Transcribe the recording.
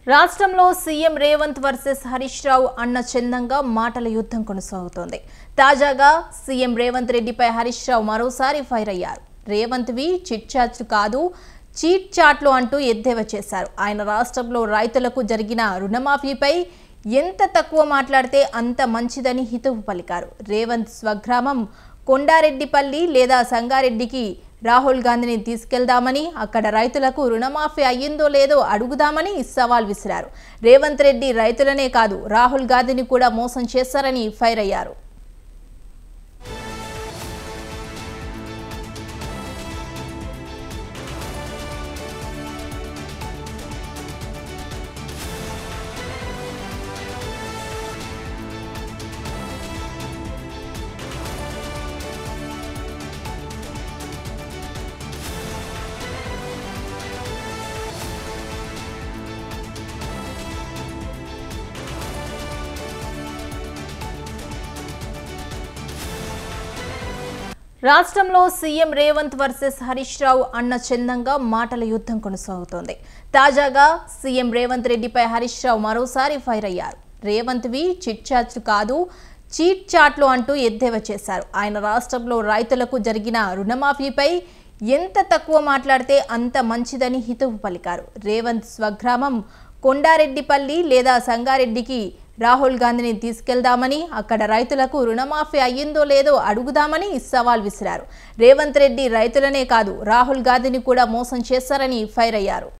రాష్ట్రంలో CM Revanth versus Harish Rao అన్న చందంగా మాటల యుద్ధం కొనసాగుతోంది. తాజాగా సీఎం రేవంత్ రెడ్డిపై హరీష్ రావు మరోసారి ఫైర్ అయ్యారు. రేవంత్వి చిట్ చాట్లు కాదు, చీట్ చాట్లు అంటూ ఎద్దేవా చేశారు. ఆయన రాష్ట్రంలో రైతులకు జరిగిన రుణమాఫీపై ఎంత తక్కువ మాట్లాడితే అంత మంచిదని హితవు పలికారు. రేవంత్ స్వగ్రామం కొండారెడ్డిపల్లి లేదా సంగారెడ్డికి రాహుల్ గాంధీని తీసుకెళ్దామని, అక్కడ రైతులకు రుణమాఫీ అయ్యిందో లేదో అడుగుదామని సవాల్ విసిరారు. రేవంత్ రెడ్డి రైతులనే కాదు, రాహుల్ గాంధీని కూడా మోసం చేశారని ఫైర్ అయ్యారు. రాష్ట్రంలో సీఎం రేవంత్ వర్సెస్ హరీష్ రావు అన్న చందంగా మాటల యుద్ధం కొనసాగుతోంది. తాజాగా సీఎం రేవంత్ రెడ్డిపై హరీష్ రావు మరోసారి ఫైర్ అయ్యారు. రేవంత్వి చిట్ చాట్లు కాదు, చీట్ చాట్లు అంటూ ఎద్దేవా చేశారు. ఆయన రాష్ట్రంలో రైతులకు జరిగిన రుణమాఫీపై ఎంత తక్కువ మాట్లాడితే అంత మంచిదని హితవు పలికారు. రేవంత్ స్వగ్రామం కొండారెడ్డిపల్లి లేదా సంగారెడ్డికి రాహుల్ గాంధీని తీసుకెళ్దామని, అక్కడ రైతులకు రుణమాఫీ అయ్యిందో లేదో అడుగుదామని సవాల్ విసిరారు. రేవంత్ రెడ్డి రైతులనే కాదు, రాహుల్ గాంధీని కూడా మోసం చేశారని ఫైర్ అయ్యారు.